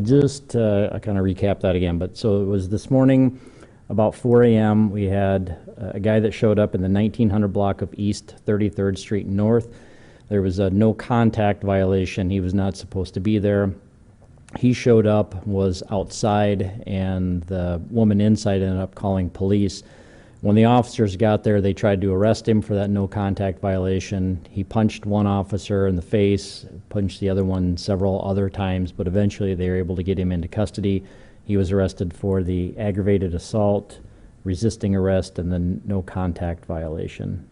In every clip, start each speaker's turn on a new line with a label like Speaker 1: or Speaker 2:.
Speaker 1: Just I kind of recap that again, but so it was this morning about 4 a.m. We had a guy that showed up in the 1900 block of East 33rd Street North. There was a no contact violation. He was not supposed to be there. He showed up, was outside, and the woman inside ended up calling police. When the officers got there, they tried to arrest him for that no contact violation. He punched one officer in the face, punched the other one several other times, but eventually they were able to get him into custody. He was arrested for the aggravated assault, resisting arrest, and the no contact violation.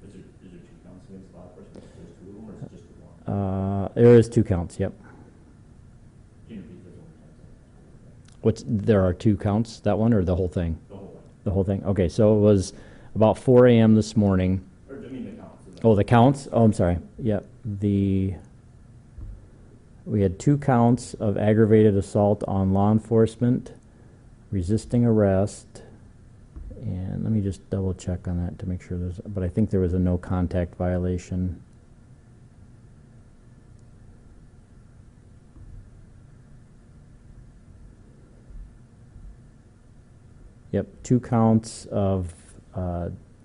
Speaker 2: Is there two counts against law enforcement? There's two of them, or is it just the one?
Speaker 1: There is 2 counts, yep.
Speaker 2: Can you repeat those one more time?
Speaker 1: There are 2 counts, that one, or the whole thing?
Speaker 2: The whole one.
Speaker 1: The whole thing? Okay, so it was about 4 a.m. this morning.
Speaker 2: Or, I mean, the counts.
Speaker 1: Oh, the counts? Oh, I'm sorry. Yep. We had 2 counts of aggravated assault on law enforcement, resisting arrest, and let me just double check on that to make sure but I think there was a no contact violation. Yep, 2 counts of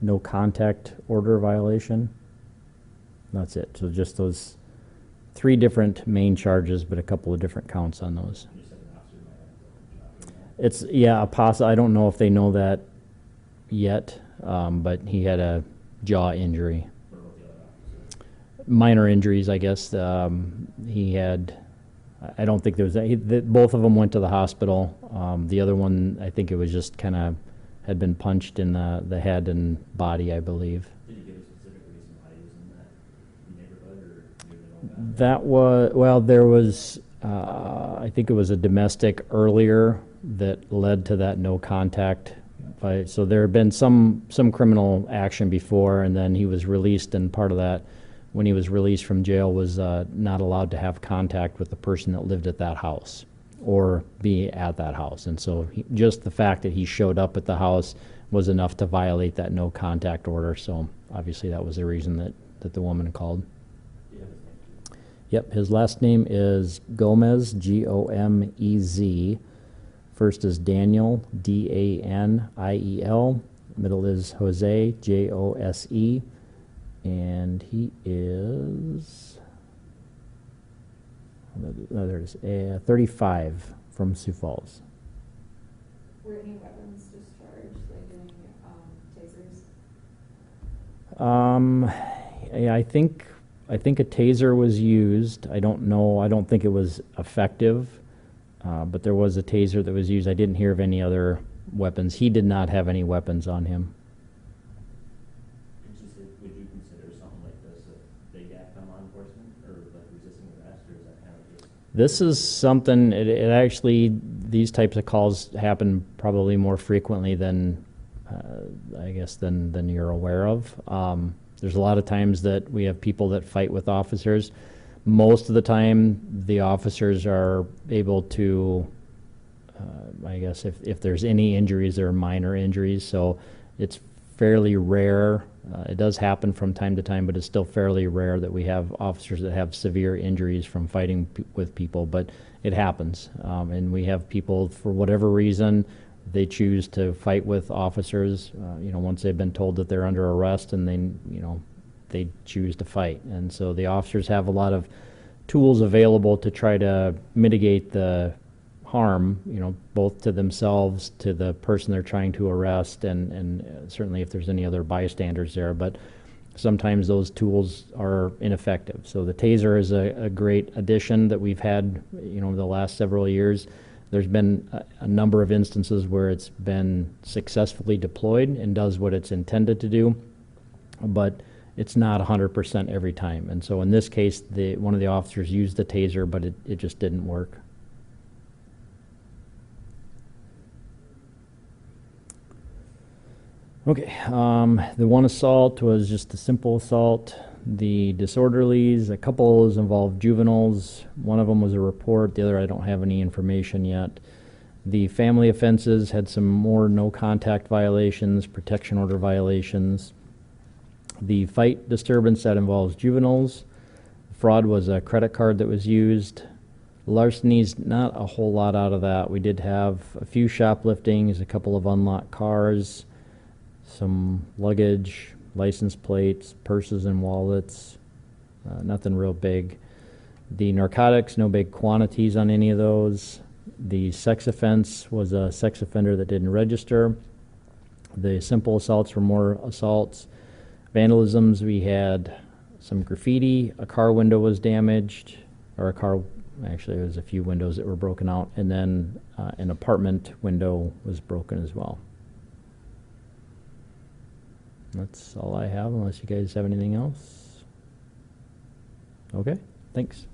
Speaker 1: no contact order violation. That's it. So just those 3 different main charges, but a couple of different counts on those.
Speaker 2: You said an officer might have to
Speaker 1: It's, yeah, I don't know if they know that yet, but he had a jaw injury.
Speaker 2: What about the other officer?
Speaker 1: Minor injuries, I guess. He had, I don't think there was, both of them went to the hospital. The other one, I think it was just kind of had been punched in the head and body, I believe.
Speaker 2: Did he give a specific reason why he was in that neighborhood, or do you know that?
Speaker 1: That was, well, there was, I think it was a domestic earlier that led to that no contact. So there had been some criminal action before, and then he was released, and part of that, when he was released from jail, was not allowed to have contact with the person that lived at that house or be at that house. And so just the fact that he showed up at the house was enough to violate that no contact order. So obviously that was the reason that the woman called.
Speaker 2: Do you have his name?
Speaker 1: Yep, his last name is Gomez, Gomez. First is Daniel, Daniel. Middle is Jose, Jose. And he is, there it is, 35 from Sioux Falls.
Speaker 3: Were any weapons discharged, like any tasers?
Speaker 1: Yeah, I think a taser was used. I don't know. I don't think it was effective, but there was a taser that was used. I didn't hear of any other weapons. He did not have any weapons on him.
Speaker 2: Would you consider something like this a big act on law enforcement, or like resisting arrest, or is that kind of just?
Speaker 1: This is something, it actually, these types of calls happen probably more frequently than, I guess, than you're aware of. There's a lot of times that we have people that fight with officers. Most of the time, the officers are able to, I guess, if there's any injuries, they're minor injuries, so it's fairly rare. It does happen from time to time, but it's still fairly rare that we have officers that have severe injuries from fighting with people, but it happens. And we have people, for whatever reason, they choose to fight with officers, once they've been told that they're under arrest, and they choose to fight. And so the officers have a lot of tools available to try to mitigate the harm, both to themselves, to the person they're trying to arrest, and certainly if there's any other bystanders there. But sometimes those tools are ineffective. So the taser is a great addition that we've had, the last several years. There's been a number of instances where it's been successfully deployed and does what it's intended to do, but it's not 100% every time. And so in this case, one of the officers used the taser, but it just didn't work. Okay, the one assault was just a simple assault. The disorderlies, a couple of those involved juveniles. One of them was a report, the other I don't have any information yet. The family offenses had some more no contact violations, protection order violations. The fight disturbance, that involves juveniles. Fraud was a credit card that was used. Larcenies, not a whole lot out of that. We did have a few shopliftings, a couple of unlocked cars, some luggage, license plates, purses and wallets. Nothing real big. The narcotics, no big quantities on any of those. The sex offense was a sex offender that didn't register. The simple assaults were more assaults. Vandalisms, we had some graffiti, a car window was damaged, or actually there was a few windows that were broken out, and then an apartment window was broken as well. That's all I have, unless you guys have anything else. Okay, thanks.